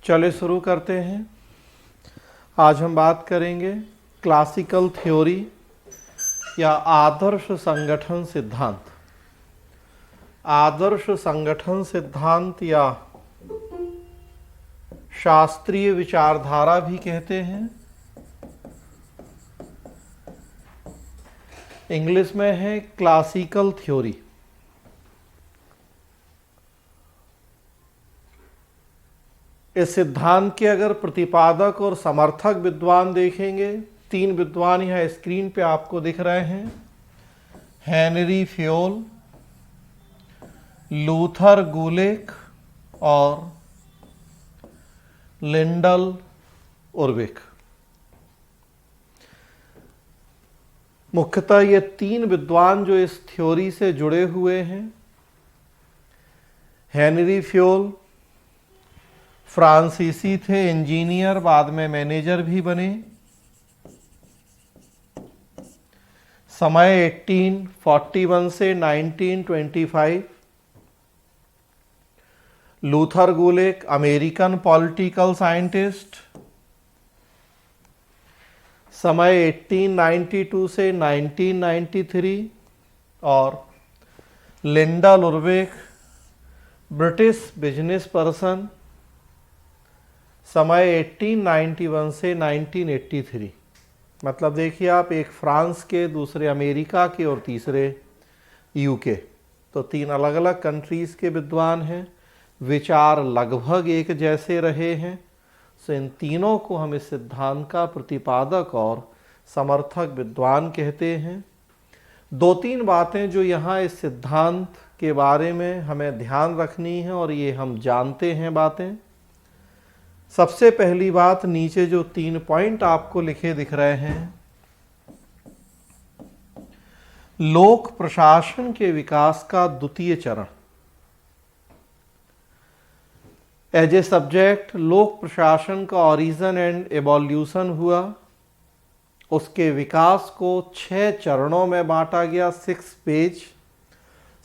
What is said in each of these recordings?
चले शुरू करते हैं। आज हम बात करेंगे क्लासिकल थ्योरी या आदर्श संगठन सिद्धांत। आदर्श संगठन सिद्धांत या शास्त्रीय विचारधारा भी कहते हैं। इंग्लिश में है क्लासिकल थ्योरी। इस सिद्धांत के अगर प्रतिपादक और समर्थक विद्वान देखेंगे, तीन विद्वान यहां स्क्रीन पे आपको दिख रहे हैं। हेनरी फ्योल, लूथर गुलिक और लिंडल उर्विक। मुख्यतः ये तीन विद्वान जो इस थ्योरी से जुड़े हुए हैं। हेनरी फ्योल फ्रांसीसी थे, इंजीनियर, बाद में मैनेजर भी बने। समय 1841 से 1925। लूथर गुलिक अमेरिकन पॉलिटिकल साइंटिस्ट, समय 1892 से 1993। और लिंडल उर्विक ब्रिटिश बिजनेस पर्सन, समय 1891 से 1983। मतलब देखिए आप, एक फ्रांस के, दूसरे अमेरिका के और तीसरे यूके। तो तीन अलग अलग कंट्रीज के विद्वान हैं। विचार लगभग एक जैसे रहे हैं। सो इन तीनों को हम इस सिद्धांत का प्रतिपादक और समर्थक विद्वान कहते हैं। दो तीन बातें जो यहाँ इस सिद्धांत के बारे में हमें ध्यान रखनी है और ये हम जानते हैं बातें। सबसे पहली बात, नीचे जो 3 पॉइंट आपको लिखे दिख रहे हैं। लोक प्रशासन के विकास का द्वितीय चरण। एज ए सब्जेक्ट लोक प्रशासन का ओरिजिन एंड एवोल्यूशन हुआ। उसके विकास को 6 चरणों में बांटा गया, 6 फेज।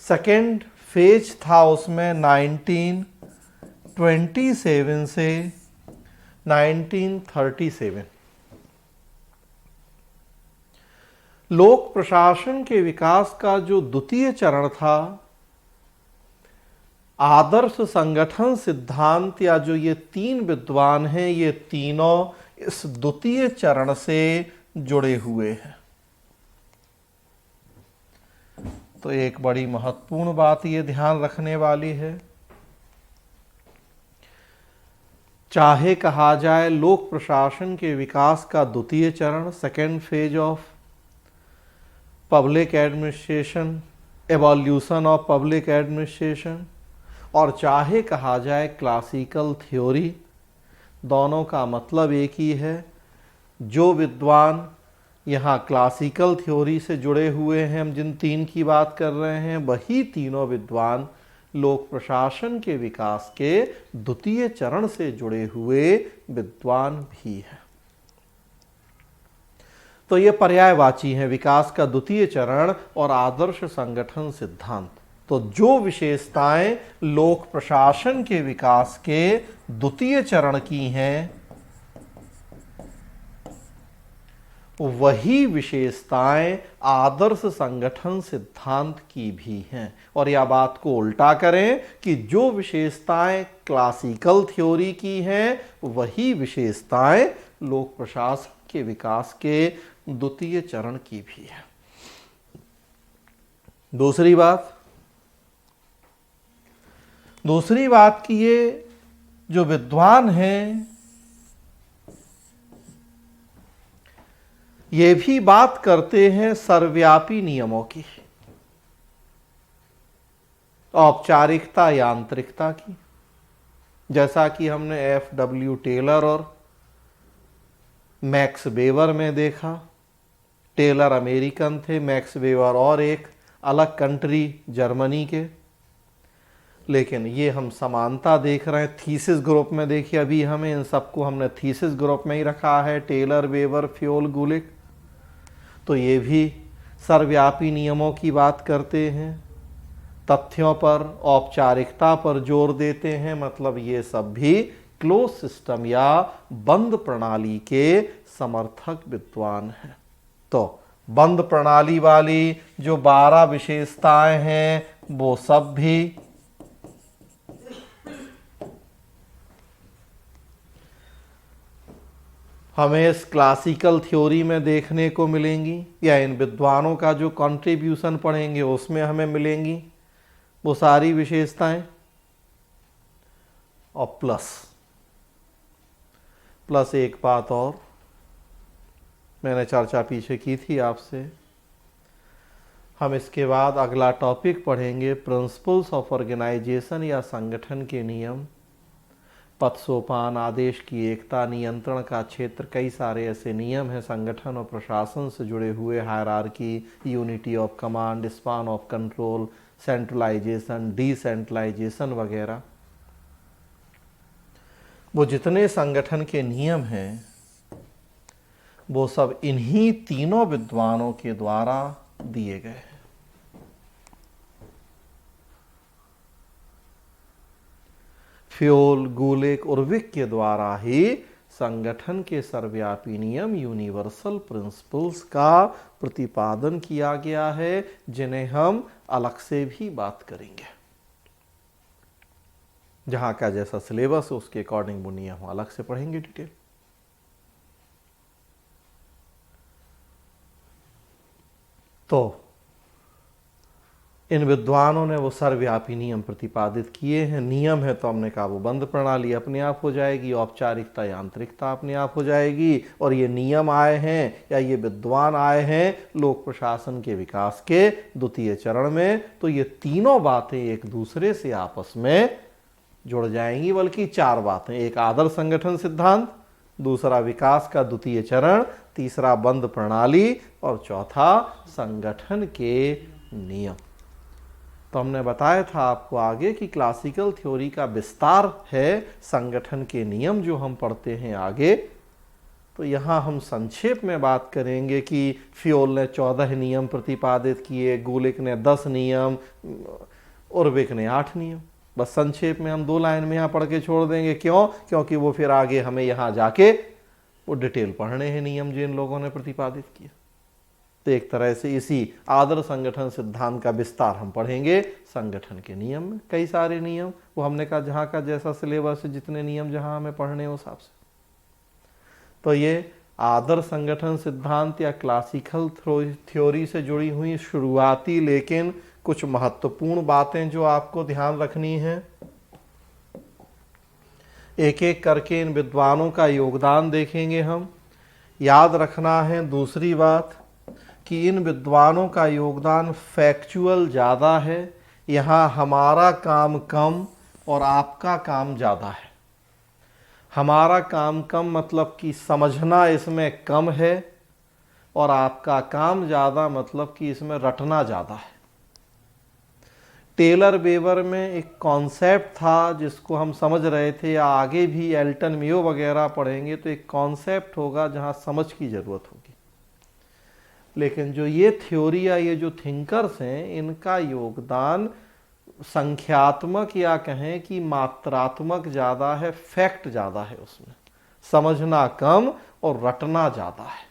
सेकेंड फेज था उसमें 1927 से 1937। लोक प्रशासन के विकास का जो द्वितीय चरण था, आदर्श संगठन सिद्धांत या जो ये तीन विद्वान हैं, ये तीनों इस द्वितीय चरण से जुड़े हुए हैं। तो एक बड़ी महत्वपूर्ण बात ये ध्यान रखने वाली है। चाहे कहा जाए लोक प्रशासन के विकास का द्वितीय चरण, second phase of public administration, evolution of public administration, और चाहे कहा जाए क्लासिकल थ्योरी, दोनों का मतलब एक ही है। जो विद्वान यहाँ क्लासिकल थ्योरी से जुड़े हुए हैं, हम जिन तीन की बात कर रहे हैं, वही तीनों विद्वान लोक प्रशासन के विकास के द्वितीय चरण से जुड़े हुए विद्वान भी हैं। तो ये पर्यायवाची हैं, विकास का द्वितीय चरण और आदर्श संगठन सिद्धांत। तो जो विशेषताएं लोक प्रशासन के विकास के द्वितीय चरण की हैं, वही विशेषताएं आदर्श संगठन सिद्धांत की भी हैं। और यह बात को उल्टा करें कि जो विशेषताएं क्लासिकल थ्योरी की हैं, वही विशेषताएं लोक प्रशासन के विकास के द्वितीय चरण की भी है। दूसरी बात कि ये जो विद्वान हैं, ये भी बात करते हैं सर्वव्यापी नियमों की, औपचारिकता, यांत्रिकता की। जैसा कि हमने F.W. टेलर और मैक्स वेबर में देखा। टेलर अमेरिकन थे, मैक्स वेबर और एक अलग कंट्री जर्मनी के। लेकिन ये हम समानता देख रहे हैं थीसिस ग्रुप में। देखिए अभी हमें इन सबको हमने थीसिस ग्रुप में ही रखा है, टेलर, वेबर, फ्योल, गुलिक। तो ये भी सर्वव्यापी नियमों की बात करते हैं, तथ्यों पर, औपचारिकता पर जोर देते हैं। मतलब ये सब भी क्लोज सिस्टम या बंद प्रणाली के समर्थक विद्वान हैं। तो बंद प्रणाली वाली जो 12 विशेषताएं हैं वो सब भी हमें इस क्लासिकल थ्योरी में देखने को मिलेंगी, या इन विद्वानों का जो कंट्रीब्यूशन पढ़ेंगे उसमें हमें मिलेंगी वो सारी विशेषताएं। और प्लस एक बात और मैंने चर्चा पीछे की थी आपसे, हम इसके बाद अगला टॉपिक पढ़ेंगे प्रिंसिपल्स ऑफ ऑर्गेनाइजेशन या संगठन के नियम, पथ सोपान, आदेश की एकता, नियंत्रण का क्षेत्र, कई सारे ऐसे नियम हैं संगठन और प्रशासन से जुड़े हुए, hierarchy, unity of command, span of control, centralisation, decentralisation वगैरह। वो जितने संगठन के नियम हैं वो सब इन्हीं तीनों विद्वानों के द्वारा दिए गए हैं। फ्योल, गुलिक, उर्विक के द्वारा ही संगठन के सर्वव्यापी नियम यूनिवर्सल प्रिंसिपल्स का प्रतिपादन किया गया है, जिन्हें हम अलग से भी बात करेंगे। जहां का जैसा सिलेबस है उसके अकॉर्डिंग वो नियम अलग से पढ़ेंगे डिटेल। तो इन विद्वानों ने वो सर्वव्यापी नियम प्रतिपादित किए हैं। नियम है तो हमने कहा वो बंद प्रणाली अपने आप हो जाएगी, औपचारिकता यांत्रिकता अपने आप हो जाएगी। और ये नियम आए हैं या ये विद्वान आए हैं लोक प्रशासन के विकास के द्वितीय चरण में, तो ये तीनों बातें एक दूसरे से आपस में जुड़ जाएंगी। बल्कि 4 बातें, एक आदर्श संगठन सिद्धांत, दूसरा विकास का द्वितीय चरण, तीसरा बंद प्रणाली और चौथा संगठन के नियम। तो हमने बताया था आपको आगे कि क्लासिकल थ्योरी का विस्तार है संगठन के नियम जो हम पढ़ते हैं आगे। तो यहाँ हम संक्षेप में बात करेंगे कि फ्योल ने 14 नियम प्रतिपादित किए, गुलिक ने 10 नियम, उर्विक ने 8 नियम। बस संक्षेप में हम 2 लाइन में यहाँ पढ़ के छोड़ देंगे। क्यों? क्योंकि वो फिर आगे हमें यहाँ जाके वो डिटेल पढ़ने हैं नियम जो इन लोगों ने प्रतिपादित किए। तो एक तरह से इसी आदर्श संगठन सिद्धांत का विस्तार हम पढ़ेंगे संगठन के नियम में। कई सारे नियम, वो हमने कहा जहाँ का जैसा सिलेबस है, जितने नियम जहाँ हमें पढ़ने उस हिसाब से। तो ये आदर्श संगठन सिद्धांत या क्लासिकल थ्योरी से जुड़ी हुई शुरुआती लेकिन कुछ महत्वपूर्ण बातें जो आपको ध्यान रखनी है। एक एक करके इन विद्वानों का योगदान देखेंगे हम। याद रखना है दूसरी बात कि इन विद्वानों का योगदान फैक्चुअल ज़्यादा है। यहाँ हमारा काम कम और आपका काम ज़्यादा है। हमारा काम कम मतलब कि समझना इसमें कम है, और आपका काम ज़्यादा मतलब कि इसमें रटना ज़्यादा है। टेलर वेबर में एक कॉन्सेप्ट था जिसको हम समझ रहे थे, या आगे भी एल्टन मियो वगैरह पढ़ेंगे तो एक कॉन्सेप्ट होगा जहाँ समझ की ज़रूरत होगी। लेकिन जो ये थ्योरी या ये जो थिंकर्स हैं, इनका योगदान संख्यात्मक या कहें कि मात्रात्मक ज़्यादा है, फैक्ट ज़्यादा है उसमें, समझना कम और रटना ज़्यादा है।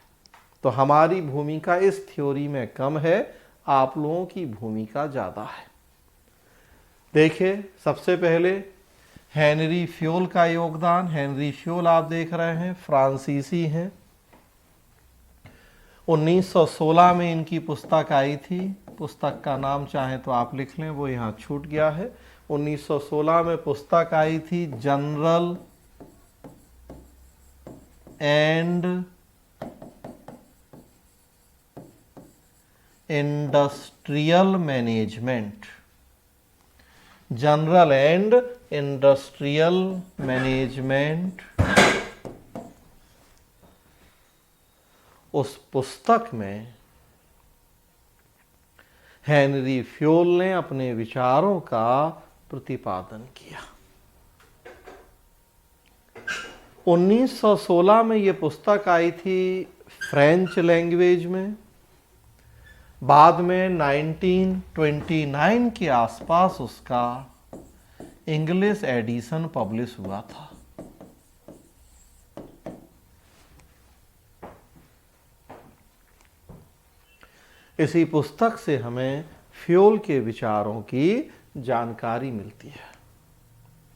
तो हमारी भूमिका इस थ्योरी में कम है, आप लोगों की भूमिका ज़्यादा है। देखिए, सबसे पहले हेनरी फ्योल का योगदान। हेनरी फ्योल आप देख रहे हैं फ्रांसीसी हैं। 1916 में इनकी पुस्तक आई थी। पुस्तक का नाम चाहे तो आप लिख लें, वो यहाँ छूट गया है। 1916 में पुस्तक आई थी general and industrial management. General and industrial management. उस पुस्तक में हेनरी फ्योल ने अपने विचारों का प्रतिपादन किया। 1916 में ये पुस्तक आई थी फ्रेंच लैंग्वेज में। बाद में 1929 के आसपास उसका इंग्लिश एडिशन पब्लिश हुआ था। इसी पुस्तक से हमें फ्यूल के विचारों की जानकारी मिलती है।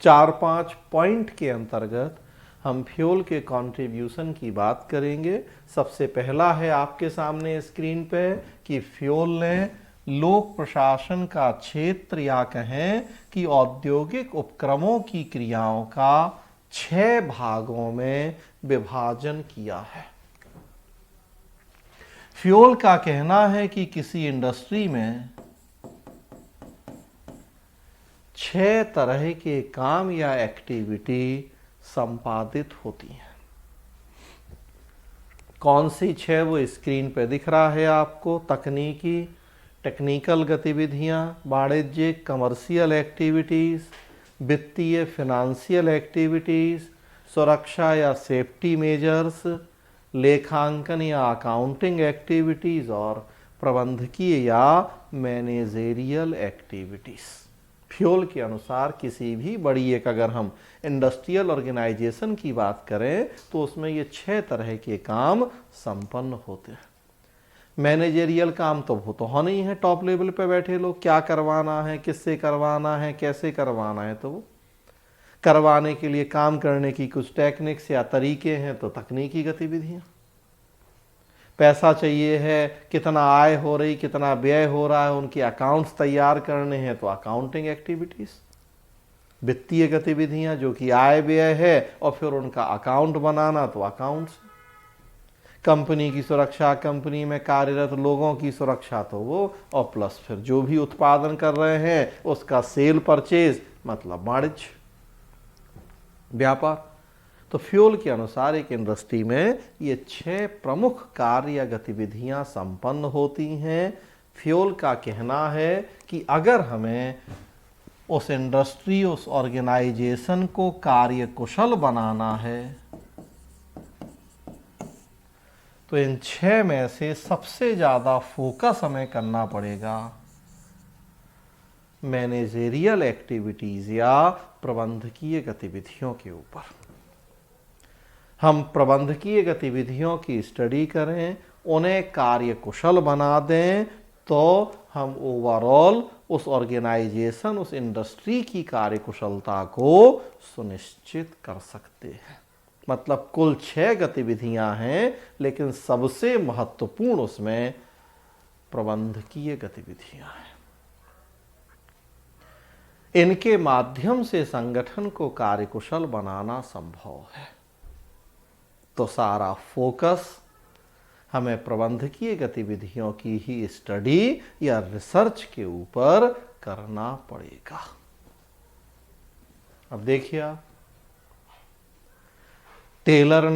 4-5 पॉइंट के अंतर्गत हम फ्यूल के कंट्रीब्यूशन की बात करेंगे। सबसे पहला है आपके सामने स्क्रीन पे कि फ्यूल ने लोक प्रशासन का क्षेत्र या कहें कि औद्योगिक उपक्रमों की क्रियाओं का 6 भागों में विभाजन किया है। फ्यूल का कहना है कि किसी इंडस्ट्री में 6 तरह के काम या एक्टिविटी संपादित होती हैं। कौन सी 6? वो स्क्रीन पे दिख रहा है आपको। तकनीकी, टेक्निकल गतिविधियां, वाणिज्यिक कमर्शियल एक्टिविटीज़, वित्तीय फिनेंशियल एक्टिविटीज़, सुरक्षा या सेफ्टी मेजर्स, लेखांकन या अकाउंटिंग एक्टिविटीज़ और प्रबंधकीय या मैनेजेरियल एक्टिविटीज़। फ्यूल के अनुसार किसी भी बड़ी एक अगर हम इंडस्ट्रियल ऑर्गेनाइजेशन की बात करें तो उसमें ये 6 तरह के काम संपन्न होते हैं। मैनेजेरियल काम तो वो तो होना ही है, टॉप लेवल पे बैठे लोग क्या करवाना है, किससे करवाना है, कैसे करवाना है, तो वो करवाने के लिए काम करने की कुछ टेक्निक्स या तरीके हैं तो तकनीकी गतिविधियां। पैसा चाहिए है, कितना आय हो रही, कितना व्यय हो रहा है, उनके अकाउंट्स तैयार करने हैं तो अकाउंटिंग एक्टिविटीज। वित्तीय गतिविधियां जो कि आय व्यय है और फिर उनका अकाउंट बनाना तो अकाउंट्स। कंपनी की सुरक्षा, कंपनी में कार्यरत लोगों की सुरक्षा तो वो, और प्लस फिर जो भी उत्पादन कर रहे हैं उसका सेल परचेज मतलब वाणिज्य, व्यापार। तो फ्यूल के अनुसार एक इंडस्ट्री में ये 6 प्रमुख कार्य या गतिविधियां संपन्न होती हैं। फ्यूल का कहना है कि अगर हमें उस इंडस्ट्री, उस ऑर्गेनाइजेशन को कार्य कुशल बनाना है तो इन 6 में से सबसे ज्यादा फोकस हमें करना पड़ेगा मैनेजेरियल एक्टिविटीज या प्रबंधकीय गतिविधियों के ऊपर। हम प्रबंधकीय गतिविधियों की स्टडी करें, उन्हें कार्य कुशल बना दें तो हम ओवरऑल उस ऑर्गेनाइजेशन, उस इंडस्ट्री की कार्य कुशलता को सुनिश्चित कर सकते हैं। मतलब कुल 6 गतिविधियां हैं लेकिन सबसे महत्वपूर्ण उसमें प्रबंधकीय गतिविधियां हैं। इनके माध्यम से संगठन को कार्यकुशल बनाना संभव है। तो सारा फोकस हमें प्रबंधकीय गतिविधियों की ही स्टडी या रिसर्च के ऊपर करना पड़ेगा। अब देखिए आप, टेलर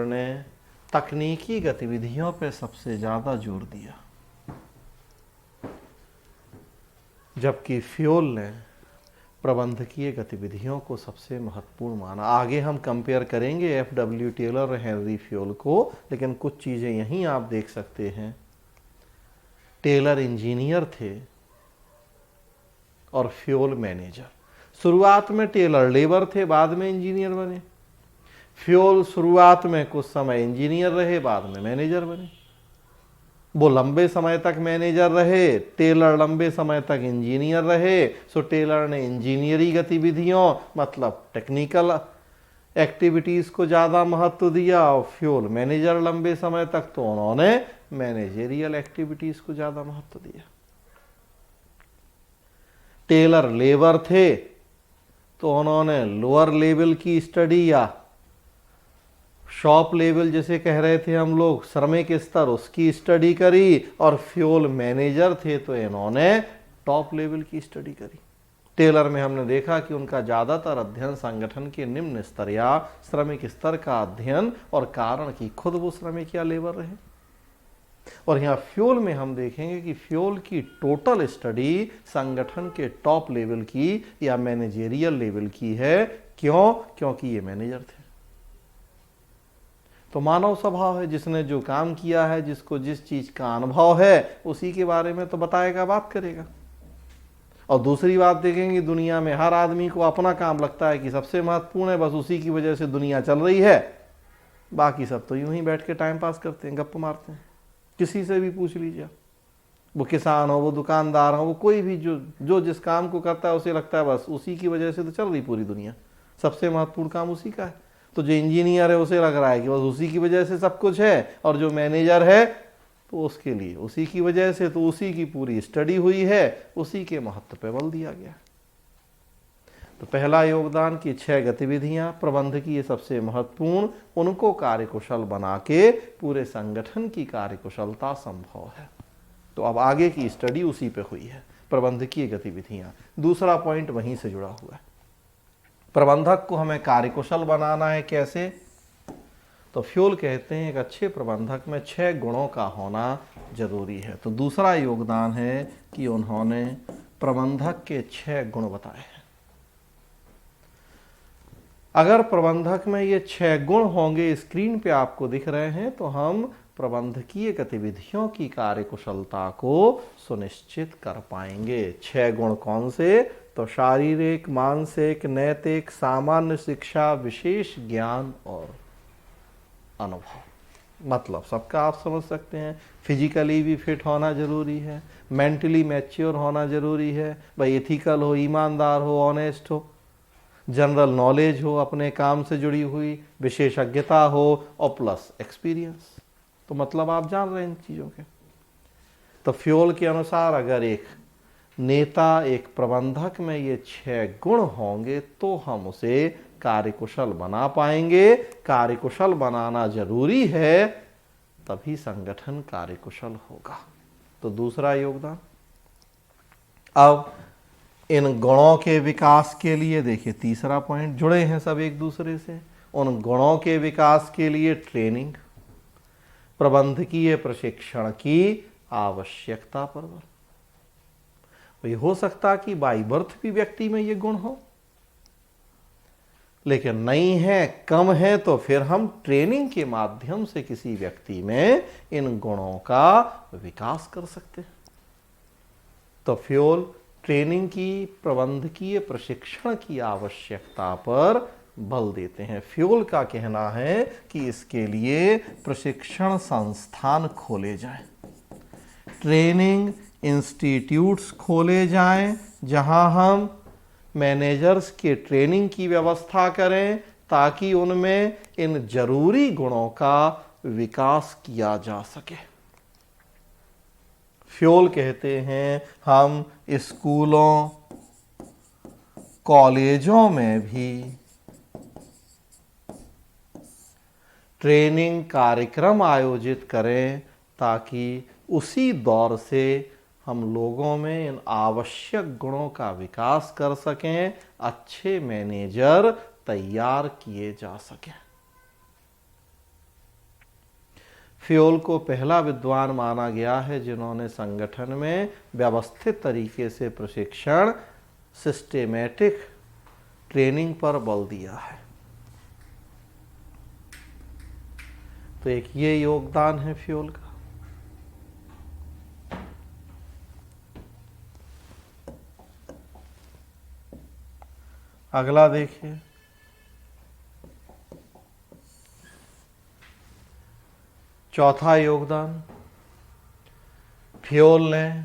ने तकनीकी गतिविधियों पे सबसे ज्यादा जोर दिया, जबकि फ्यूल ने प्रबंधकीय गतिविधियों को सबसे महत्वपूर्ण माना। आगे हम कंपेयर करेंगे एफ.डब्ल्यू. टेलर और हेनरी फ्यूल को, लेकिन कुछ चीजें यहीं आप देख सकते हैं। टेलर इंजीनियर थे और फ्यूल मैनेजर। शुरुआत में टेलर लेबर थे, बाद में इंजीनियर बने। फ्यूल शुरुआत में कुछ समय इंजीनियर रहे, बाद में मैनेजर बने। वो लंबे समय तक मैनेजर रहे, टेलर लंबे समय तक इंजीनियर रहे। सो टेलर ने इंजीनियरी गतिविधियों मतलब टेक्निकल एक्टिविटीज को ज्यादा महत्व दिया, और फ्यूल मैनेजर लंबे समय तक तो उन्होंने मैनेजेरियल एक्टिविटीज को ज्यादा महत्व दिया। टेलर लेबर थे तो उन्होंने लोअर लेवल की स्टडी या शॉप लेवल जिसे कह रहे थे हम लोग, श्रमिक स्तर, उसकी स्टडी करी। और फ्यूल मैनेजर थे तो इन्होंने टॉप लेवल की स्टडी करी। टेलर में हमने देखा कि उनका ज्यादातर अध्ययन संगठन के निम्न स्तर या श्रमिक स्तर का अध्ययन, और कारण कि खुद वो श्रमिक या लेबर रहे। और यहाँ फ्यूल में हम देखेंगे कि फ्यूल की टोटल स्टडी संगठन के टॉप लेवल की या मैनेजेरियल लेवल की है। क्यों? क्योंकि ये मैनेजर थे। तो मानव स्वभाव है, जिसने जो काम किया है, जिसको जिस चीज का अनुभव है, उसी के बारे में तो बताएगा, बात करेगा। और दूसरी बात देखेंगे, दुनिया में हर आदमी को अपना काम लगता है कि सबसे महत्वपूर्ण है, बस उसी की वजह से दुनिया चल रही है। बाकी सब तो यूं ही बैठ के टाइम पास करते हैं, गप्प मारते हैं। किसी से भी पूछ लीजिए, वो किसान हो, वो दुकानदार हो, वो कोई भी जो जिस काम को करता है उसे लगता है बस उसी की वजह से तो चल रही पूरी दुनिया, सबसे महत्वपूर्ण काम उसी का है। तो जो इंजीनियर है उसे लग रहा है कि बस उसी की वजह से सब कुछ है, और जो मैनेजर है तो उसके लिए उसी की वजह से, तो उसी की पूरी स्टडी हुई है, उसी के महत्व पे बल दिया गया। तो पहला योगदान की 6 गतिविधियां प्रबंध की, ये सबसे महत्वपूर्ण, उनको कार्यकुशल बना के पूरे संगठन की कार्यकुशलता संभव है। तो अब आगे की स्टडी उसी पे हुई है, प्रबंधकीय गतिविधियां। दूसरा पॉइंट वहीं से जुड़ा हुआ है, प्रबंधक को हमें कार्यकुशल बनाना है, कैसे? तो फ्यूल कहते हैं एक अच्छे प्रबंधक में 6 गुणों का होना जरूरी है। तो दूसरा योगदान है कि उन्होंने प्रबंधक के 6 गुण बताए हैं। अगर प्रबंधक में ये 6 गुण होंगे, स्क्रीन पे आपको दिख रहे हैं, तो हम प्रबंधकीय गतिविधियों की कार्यकुशलता को सुनिश्चित कर पाएंगे। 6 गुण कौन से? तो शारीरिक, मानसिक, नैतिक, सामान्य शिक्षा, विशेष ज्ञान और अनुभव। मतलब सबका आप समझ सकते हैं, फिजिकली भी फिट होना जरूरी है, मेंटली मैच्योर होना जरूरी है, भाई एथिकल हो, ईमानदार हो, ऑनेस्ट हो, जनरल नॉलेज हो, अपने काम से जुड़ी हुई विशेषज्ञता हो, और प्लस एक्सपीरियंस। तो मतलब आप जान रहे हैं इन चीज़ों के। तो फ्यूल के अनुसार अगर एक नेता, एक प्रबंधक में ये 6 गुण होंगे तो हम उसे कार्यकुशल बना पाएंगे। कार्यकुशल बनाना जरूरी है, तभी संगठन कार्यकुशल होगा। तो दूसरा योगदान। अब इन गुणों के विकास के लिए देखिए, तीसरा पॉइंट, जुड़े हैं सब एक दूसरे से। उन गुणों के विकास के लिए ट्रेनिंग, प्रबंधकीय प्रशिक्षण की आवश्यकता पर बल। ये हो सकता कि बाई बर्थ भी व्यक्ति में ये गुण हो, लेकिन नहीं है, कम है, तो फिर हम ट्रेनिंग के माध्यम से किसी व्यक्ति में इन गुणों का विकास कर सकते हैं। तो फ्यूल ट्रेनिंग की, प्रबंधकीय प्रशिक्षण की आवश्यकता पर बल देते हैं। फ्यूल का कहना है कि इसके लिए प्रशिक्षण संस्थान खोले जाएं, ट्रेनिंग इंस्टीट्यूट्स खोले जाएं, जहां हम मैनेजर्स के ट्रेनिंग की व्यवस्था करें, ताकि उनमें इन जरूरी गुणों का विकास किया जा सके। फ्यूल कहते हैं हम स्कूलों, कॉलेजों में भी ट्रेनिंग कार्यक्रम आयोजित करें, ताकि उसी दौर से हम लोगों में इन आवश्यक गुणों का विकास कर सकें, अच्छे मैनेजर तैयार किए जा सकें। फ्यूल को पहला विद्वान माना गया है जिन्होंने संगठन में व्यवस्थित तरीके से प्रशिक्षण, सिस्टेमेटिक ट्रेनिंग पर बल दिया है। तो एक ये योगदान है फ्यूल का। अगला देखिए, चौथा योगदान। फ्यूल ने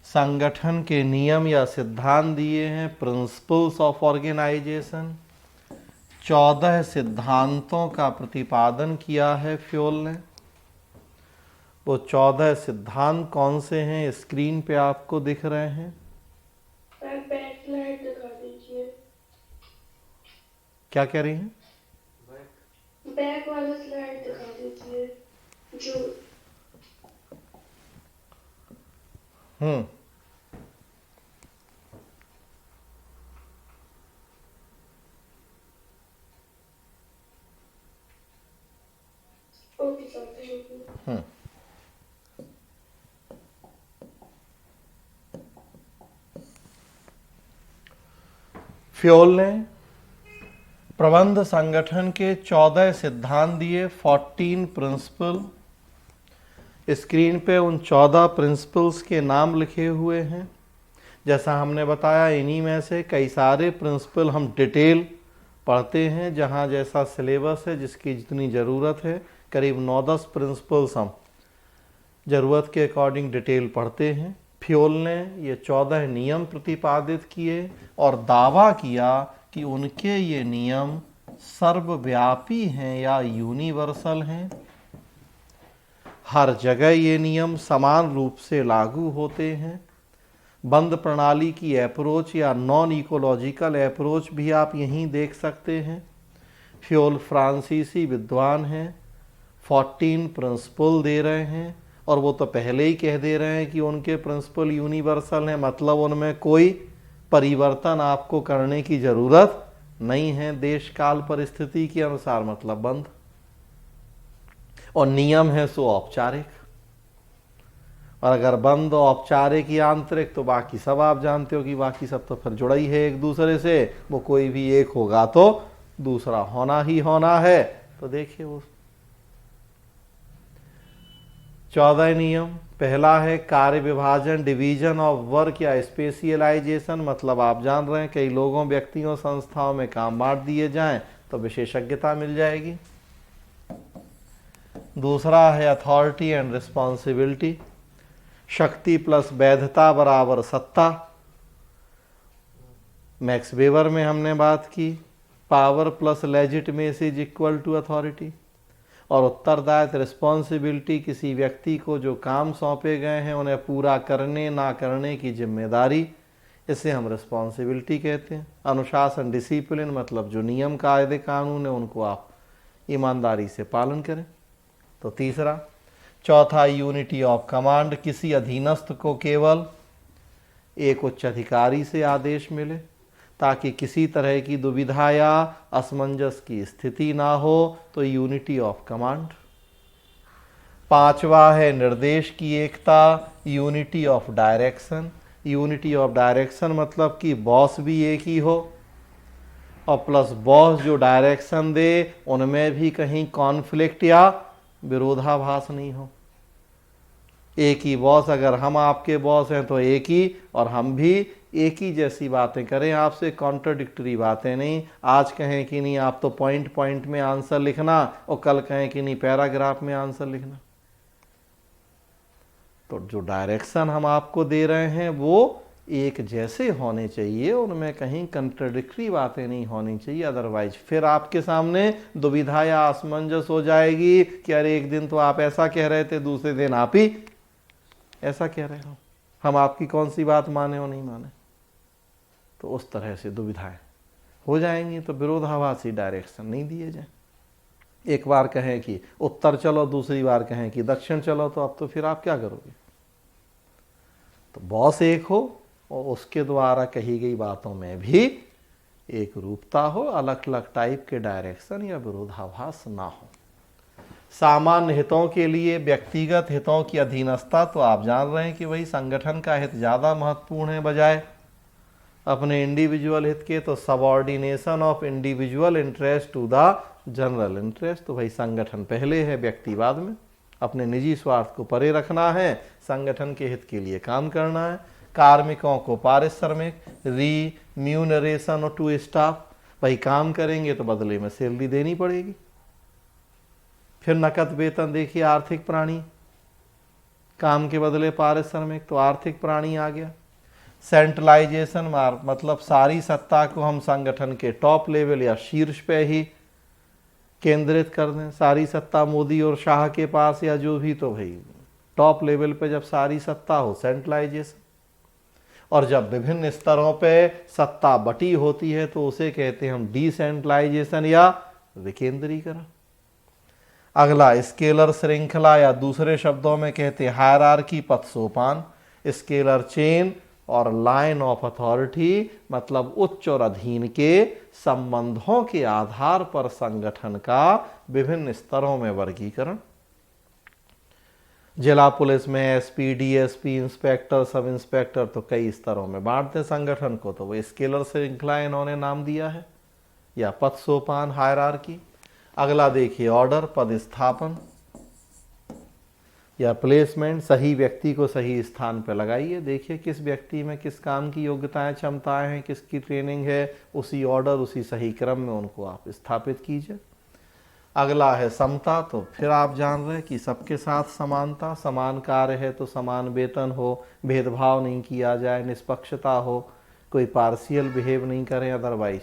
संगठन के नियम या सिद्धांत दिए हैं, प्रिंसिपल्स ऑफ ऑर्गेनाइजेशन। 14 सिद्धांतों का प्रतिपादन किया है फ्यूल ने। वो 14 सिद्धांत कौन से हैं? स्क्रीन पे आपको दिख रहे हैं। बैक स्लाइड दिखा दीजिए। क्या कह रही हैं? बैक वाला स्लाइड दिखा दीजिए जो। Okay sir, thank you. Fuel ने प्रबंध संगठन के 14 सिद्धांत दिए, 14 प्रिंसिपल। स्क्रीन पे उन 14 प्रिंसिपल्स के नाम लिखे हुए हैं। जैसा हमने बताया, इन्हीं में से कई सारे प्रिंसिपल हम डिटेल पढ़ते हैं, जहाँ जैसा सिलेबस है, जिसकी जितनी ज़रूरत है। करीब 9-10 प्रिंसिपल्स हम ज़रूरत के अकॉर्डिंग डिटेल पढ़ते हैं। फ्योल ने ये 14 नियम प्रतिपादित किए और दावा किया कि उनके ये नियम सर्वव्यापी हैं या यूनिवर्सल हैं। हर जगह ये नियम समान रूप से लागू होते हैं। बंद प्रणाली की अप्रोच या नॉन इकोलॉजिकल अप्रोच भी आप यहीं देख सकते हैं। फ्योल फ्रांसीसी विद्वान हैं, 14 प्रिंसिपल दे रहे हैं और वो तो पहले ही कह दे रहे हैं कि उनके प्रिंसिपल यूनिवर्सल हैं, मतलब उनमें कोई परिवर्तन आपको करने की ज़रूरत नहीं है देश काल परिस्थिति के अनुसार, मतलब बंद। और नियम है सो औपचारिक, और अगर बंद औपचारिक या आंतरिक तो बाकी सब आप जानते हो कि बाकी सब तो फिर जुड़ा ही है एक दूसरे से। वो कोई भी एक होगा तो दूसरा होना ही होना है। तो देखिए वो 14 नियम। पहला है कार्य विभाजन, डिवीजन ऑफ वर्क या स्पेशलाइजेशन, मतलब आप जान रहे हैं कई लोगों, व्यक्तियों, संस्थाओं में काम बांट दिए जाएं तो विशेषज्ञता मिल जाएगी। दूसरा है अथॉरिटी एंड रिस्पॉन्सिबिलिटी, शक्ति प्लस वैधता बराबर सत्ता। मैक्स वेबर में हमने बात की, power plus legitimacy is equal to authority. और उत्तरदायित्व रिस्पॉन्सिबिलिटी, किसी व्यक्ति को जो काम सौंपे गए हैं उन्हें पूरा करने ना करने की जिम्मेदारी, इसे हम रिस्पॉन्सिबिलिटी कहते हैं। अनुशासन डिसिप्लिन, मतलब जो नियम कायदे कानून है उनको आप ईमानदारी से पालन करें। तो तीसरा। चौथा यूनिटी ऑफ कमांड, किसी अधीनस्थ को केवल एक उच्च अधिकारी से आदेश मिले ताकि किसी तरह की दुविधा या असमंजस की स्थिति ना हो, तो यूनिटी ऑफ कमांड। पांचवा है निर्देश की एकता, unity of direction. Unity of direction मतलब कि बॉस भी एक ही हो और प्लस बॉस जो डायरेक्शन दे उनमें भी कहीं कॉन्फ्लिक्ट या विरोधाभास नहीं हो। एक ही बॉस, अगर हम आपके बॉस हैं तो एक ही, और हम भी एक ही जैसी बातें करें आपसे, कॉन्ट्राडिक्टरी बातें नहीं। आज कहें कि नहीं आप तो पॉइंट पॉइंट में आंसर लिखना और कल कहें कि नहीं पैराग्राफ में आंसर लिखना। तो जो डायरेक्शन हम आपको दे रहे हैं वो एक जैसे होने चाहिए, उनमें कहीं कंट्राडिक्टरी बातें नहीं होनी चाहिए, अदरवाइज फिर आपके सामने दुविधा या असमंजस हो जाएगी कि अरे एक दिन तो आप ऐसा कह रहे थे, दूसरे दिन आप ही ऐसा कह रहे हो, हम आपकी कौन सी बात माने और नहीं माने। तो उस तरह से दुविधाएं हो जाएंगी। तो विरोधाभासी डायरेक्शन नहीं दिए जाए। एक बार कहें कि उत्तर चलो, दूसरी बार कहें कि दक्षिण चलो, तो अब तो फिर आप क्या करोगे। तो बॉस एक हो और उसके द्वारा कही गई बातों में भी एक रूपता हो, अलग अलग टाइप के डायरेक्शन या विरोधाभास ना हो। सामान्य हितों के लिए व्यक्तिगत हितों की अधीनस्था, तो आप जान रहे हैं कि वही संगठन का हित ज़्यादा महत्वपूर्ण है बजाय अपने इंडिविजुअल हित के। तो subordination of individual interest to the general interest, तो भाई संगठन पहले है, व्यक्ति बाद में। अपने निजी स्वार्थ को परे रखना है, संगठन के हित के लिए काम करना है। कार्मिकों को पारिश्रमिक, रिम्यूनरेशन टू स्टाफ, भाई काम करेंगे तो बदले में सैलरी देनी पड़ेगी। फिर नकद वेतन, देखिए आर्थिक प्राणी, काम के बदले पारिश्रमिक, तो आर्थिक प्राणी आ गया। सेंट्रलाइजेशन मतलब सारी सत्ता को हम संगठन के टॉप लेवल या शीर्ष पे ही केंद्रित कर दें। सारी सत्ता मोदी और शाह के पास या जो भी, तो भाई टॉप लेवल पे जब सारी सत्ता हो, सेंट्रलाइजेशन। और जब विभिन्न स्तरों पे सत्ता बटी होती है तो उसे कहते हैं हम डिसेंट्रलाइजेशन या विकेंद्रीकरण। अगला स्केलर श्रृंखला, या दूसरे शब्दों में कहते हैं हायरार्की, पथ सोपान। स्केलर चेन और लाइन ऑफ अथॉरिटी मतलब उच्च और अधीन के संबंधों के आधार पर संगठन का विभिन्न स्तरों में वर्गीकरण। जिला पुलिस में SP, DSP, inspector, sub inspector, तो कई स्तरों में बांटते संगठन को, तो वो स्केलर श्रृंखला इन्होंने नाम दिया है, या पथ सोपान, हायरार्की। अगला देखिए ऑर्डर, पदस्थापन या प्लेसमेंट, सही व्यक्ति को सही स्थान पर लगाइए। देखिए किस व्यक्ति में किस काम की योग्यताएं, क्षमताएं हैं, किसकी ट्रेनिंग है, उसी ऑर्डर, उसी सही क्रम में उनको आप स्थापित कीजिए। अगला है समता, तो फिर आप जान रहे हैं कि सबके साथ समानता, समान कार्य है तो समान वेतन हो, भेदभाव नहीं किया जाए, निष्पक्षता हो, कोई पार्शियल बिहेव नहीं करें। अदरवाइज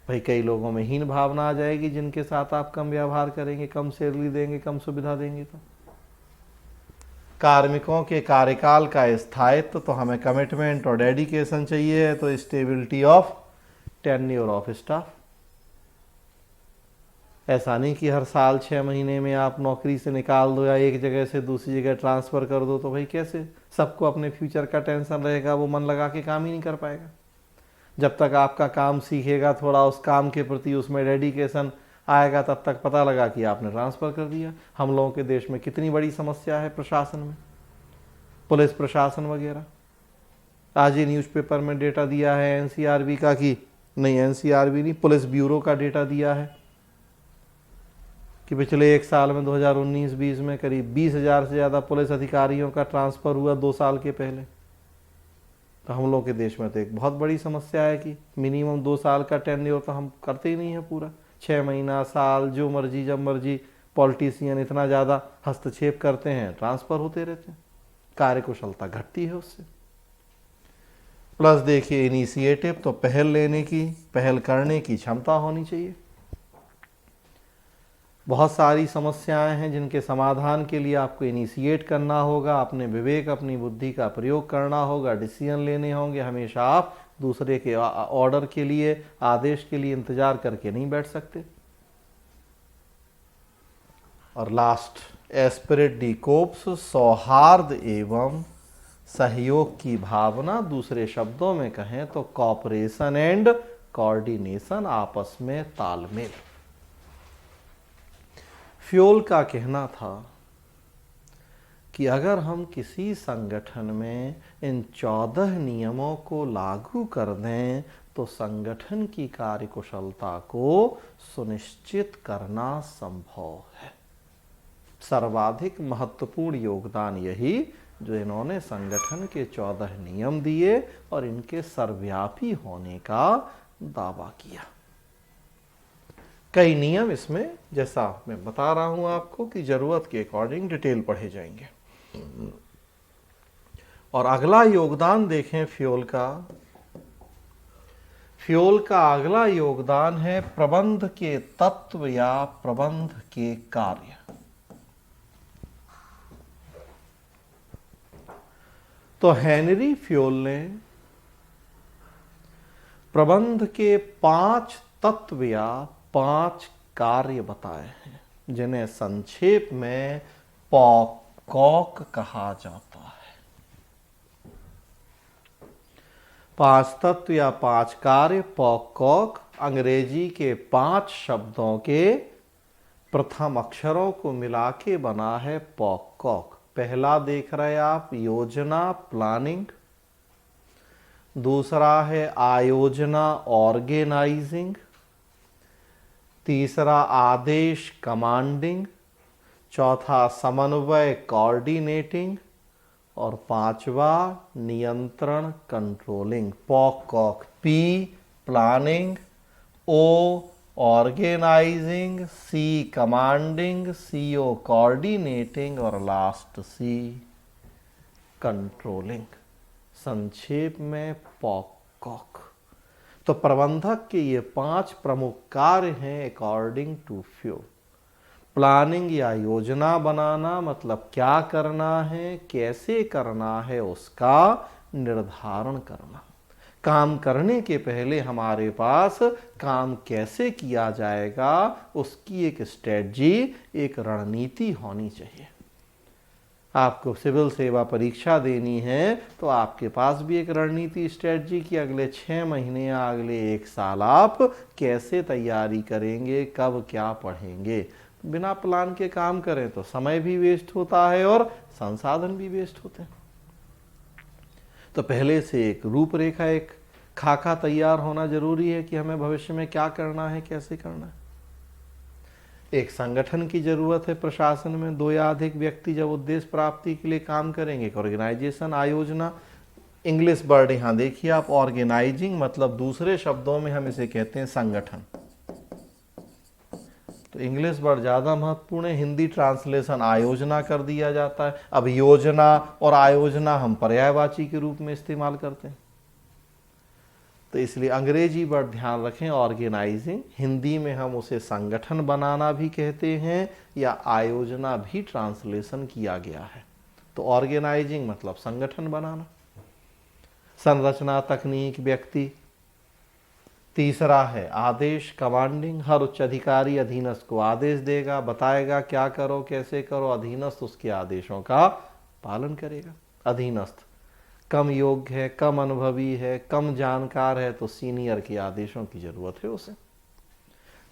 भाई कई लोगों में हीन भावना आ जाएगी जिनके साथ आप कम व्यवहार करेंगे, कम सैलरी देंगे, कम सुविधा देंगे। तो कार्मिकों के कार्यकाल का स्थायित्व, तो हमें कमिटमेंट और डेडिकेशन चाहिए, तो stability of tenure of staff. ऐसा नहीं कि हर साल 6 महीने में आप नौकरी से निकाल दो या एक जगह से दूसरी जगह ट्रांसफ़र कर दो, तो भाई कैसे, सबको अपने फ्यूचर का टेंशन रहेगा, वो मन लगा के काम ही नहीं कर पाएगा। जब तक आपका काम सीखेगा, थोड़ा उस काम के प्रति उसमें डेडिकेशन आएगा, तब तक पता लगा कि आपने ट्रांसफ़र कर दिया। हम लोगों के देश में कितनी बड़ी समस्या है प्रशासन में, पुलिस प्रशासन वगैरह। आज ही न्यूज़पेपर में डेटा दिया है एनसीआरबी का, कि नहीं एनसीआरबी नहीं, पुलिस ब्यूरो का डेटा दिया है कि पिछले एक साल में 2019-20 में करीब 20,000 से ज़्यादा पुलिस अधिकारियों का ट्रांसफ़र हुआ 2 साल के पहले। तो हम लोग के देश में तो एक बहुत बड़ी समस्या है कि मिनिमम 2 साल का टेन्योर तो हम करते ही नहीं है पूरा। 6 महीना, साल, जो मर्जी जब मर्जी पॉलिटिशियन इतना ज़्यादा हस्तक्षेप करते हैं, ट्रांसफ़र होते रहते हैं, कार्यकुशलता घटती है उससे। प्लस देखिए इनिशिएटिव, तो पहल लेने की, पहल करने की क्षमता होनी चाहिए। बहुत सारी समस्याएं हैं जिनके समाधान के लिए आपको इनिशिएट करना होगा, अपने विवेक, अपनी बुद्धि का प्रयोग करना होगा, डिसीजन लेने होंगे। हमेशा आप दूसरे के ऑर्डर के लिए, आदेश के लिए इंतजार करके नहीं बैठ सकते। और लास्ट, एस्पिरिट डी कोप्स, सौहार्द एवं सहयोग की भावना, दूसरे शब्दों में कहें तो कॉपरेशन एंड कोऑर्डिनेशन, आपस में तालमेल। फ्योल का कहना था कि अगर हम किसी संगठन में इन 14 नियमों को लागू कर दें तो संगठन की कार्यकुशलता को सुनिश्चित करना संभव है। सर्वाधिक महत्वपूर्ण योगदान यही जो इन्होंने संगठन के 14 नियम दिए और इनके सर्वव्यापी होने का दावा किया। कई नियम इसमें, जैसा मैं बता रहा हूं आपको, कि जरूरत के अकॉर्डिंग डिटेल पढ़े जाएंगे। और अगला योगदान देखें फ्योल का। फ्योल का अगला योगदान है प्रबंध के तत्व या प्रबंध के कार्य। तो हेनरी फ्योल ने प्रबंध के 5 तत्व या 5 कार्य बताए हैं, जिन्हें संक्षेप में पॉकॉक कहा जाता है। 5 तत्व या 5 कार्य, पॉकॉक, अंग्रेजी के 5 शब्दों के प्रथम अक्षरों को मिला के बना है पॉकॉक। पहला देख रहे आप, योजना, प्लानिंग। दूसरा है आयोजना, ऑर्गेनाइजिंग। तीसरा आदेश, कमांडिंग। चौथा समन्वय, कोऑर्डिनेटिंग। और 5वां नियंत्रण, कंट्रोलिंग। पॉकॉक, पी प्लानिंग, ओ ऑर्गेनाइजिंग, सी कमांडिंग, सीओ कोऑर्डिनेटिंग और लास्ट सी कंट्रोलिंग। संक्षेप में पॉकॉक। तो प्रबंधक के ये 5 प्रमुख कार्य हैं अकॉर्डिंग टू फ्योल। प्लानिंग या योजना बनाना, मतलब क्या करना है, कैसे करना है, उसका निर्धारण करना। काम करने के पहले हमारे पास काम कैसे किया जाएगा उसकी एक स्ट्रेटजी, एक रणनीति होनी चाहिए। आपको सिविल सेवा परीक्षा देनी है तो आपके पास भी एक रणनीति, स्ट्रेटजी की अगले 6 महीने या अगले 1 साल आप कैसे तैयारी करेंगे, कब क्या पढ़ेंगे। बिना प्लान के काम करें तो समय भी वेस्ट होता है और संसाधन भी वेस्ट होते हैं। तो पहले से एक रूपरेखा, एक खाका तैयार होना जरूरी है कि हमें भविष्य में क्या करना है, कैसे करना है। एक संगठन की जरूरत है प्रशासन में। 2 या अधिक व्यक्ति जब उद्देश्य प्राप्ति के लिए काम करेंगे, ऑर्गेनाइजेशन, आयोजना। इंग्लिश वर्ड यहां देखिए आप, ऑर्गेनाइजिंग, मतलब दूसरे शब्दों में हम इसे कहते हैं संगठन। तो इंग्लिश वर्ड ज़्यादा महत्वपूर्ण है, हिंदी ट्रांसलेशन आयोजना कर दिया जाता है। अब योजना और आयोजना हम पर्यायवाची के रूप में इस्तेमाल करते हैं, तो इसलिए अंग्रेजी वर्ड ध्यान रखें, ऑर्गेनाइजिंग। हिंदी में हम उसे संगठन बनाना भी कहते हैं या आयोजना भी ट्रांसलेशन किया गया है। तो ऑर्गेनाइजिंग मतलब संगठन बनाना। संरचना, तकनीक, व्यक्ति। तीसरा है आदेश, कमांडिंग। हर उच्च अधिकारी अधीनस्थ को आदेश देगा, बताएगा क्या करो कैसे करो, अधीनस्थ उसके आदेशों का पालन करेगा। अधीनस्थ कम योग्य है, कम अनुभवी है, कम जानकार है, तो सीनियर के आदेशों की जरूरत है उसे।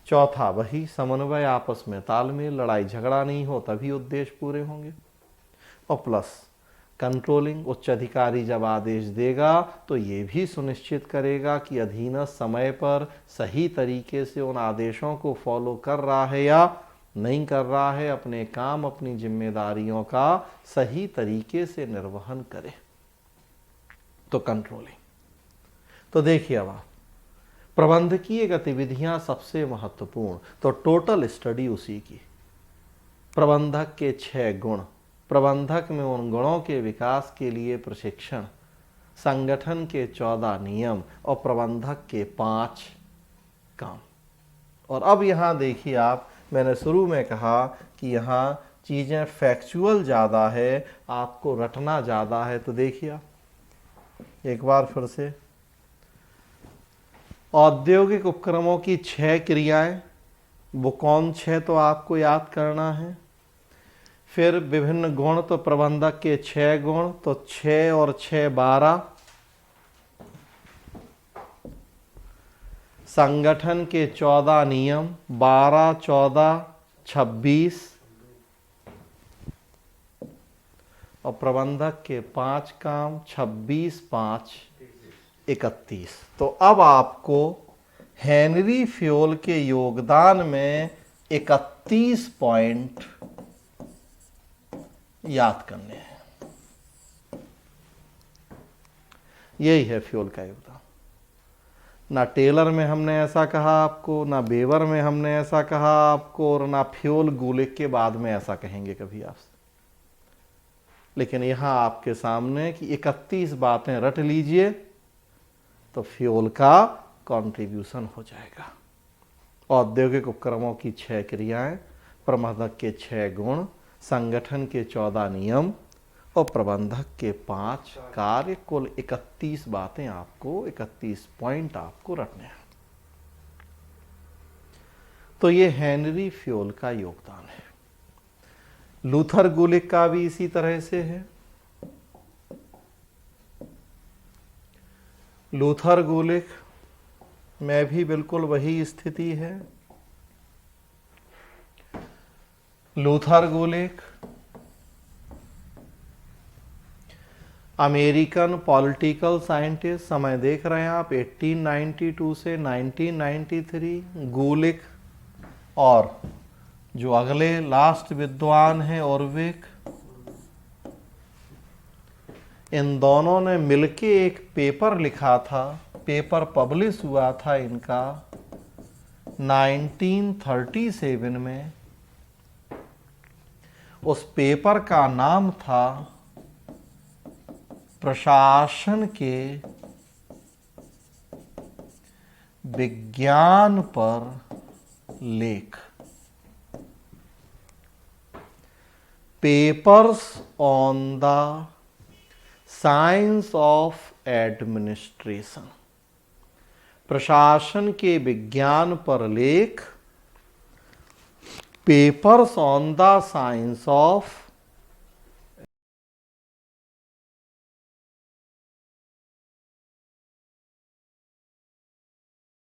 चौथा वही समन्वय, आपस में तालमेल, लड़ाई झगड़ा नहीं हो तभी उद्देश्य पूरे होंगे। और प्लस कंट्रोलिंग, उच्च अधिकारी जब आदेश देगा तो ये भी सुनिश्चित करेगा कि अधीनस्थ समय पर सही तरीके से उन आदेशों को फॉलो कर रहा है या नहीं कर रहा है, अपने काम अपनी जिम्मेदारियों का सही तरीके से निर्वहन करे, तो कंट्रोलिंग। तो देखिए अब आप, प्रबंधकीय गतिविधियां सबसे महत्वपूर्ण, तो टोटल स्टडी उसी की। प्रबंधक के 6 गुण, प्रबंधक में उन गुणों के विकास के लिए प्रशिक्षण, संगठन के 14 नियम और प्रबंधक के 5 काम। और अब यहाँ देखिए आप, मैंने शुरू में कहा कि यहाँ चीज़ें फैक्चुअल ज़्यादा है, आपको रटना ज़्यादा है। तो देखिए आप एक बार फिर से, औद्योगिक उपक्रमों की 6 क्रियाएं, वो कौन 6 तो आपको याद करना है। फिर विभिन्न गुण, तो प्रबंधक के 6 गुण, तो 6 और 6 12। संगठन के 14 नियम, 12 14 26। और प्रबंधक के 5 काम, 26 5 31। तो अब आपको हेनरी फ्योल के योगदान में 31 पॉइंट याद करने हैं। यही है फ्योल का योगदान। ना टेलर में हमने ऐसा कहा आपको, ना बेवर में हमने ऐसा कहा आपको, और ना फ्योल गुलिक के बाद में ऐसा कहेंगे कभी आपसे। लेकिन यहां आपके सामने कि 31 बातें रट लीजिए तो फ्योल का कंट्रीब्यूशन हो जाएगा। औद्योगिक उपक्रमों की 6 क्रियाएं, प्रबंधक के 6 गुण, संगठन के 14 नियम और प्रबंधक के 5 कार्य, कुल 31 बातें आपको, 31 पॉइंट आपको रखने हैं। तो ये हेनरी फ्योल का योगदान है। लूथर गुलिक का भी इसी तरह से है। लूथर गुलिक में भी बिल्कुल वही स्थिति है। लूथर गुलिक अमेरिकन पॉलिटिकल साइंटिस्ट, समय देख रहे हैं आप 1892 से 1993। गुलिक और जो अगले लास्ट विद्वान हैं ऑरविक, इन दोनों ने मिलके एक पेपर लिखा था। पेपर पब्लिश हुआ था इनका 1937 में। उस पेपर का नाम था प्रशासन के विज्ञान पर लेख, papers on the science of administration. प्रशासन के विज्ञान पर लेख, papers on the science of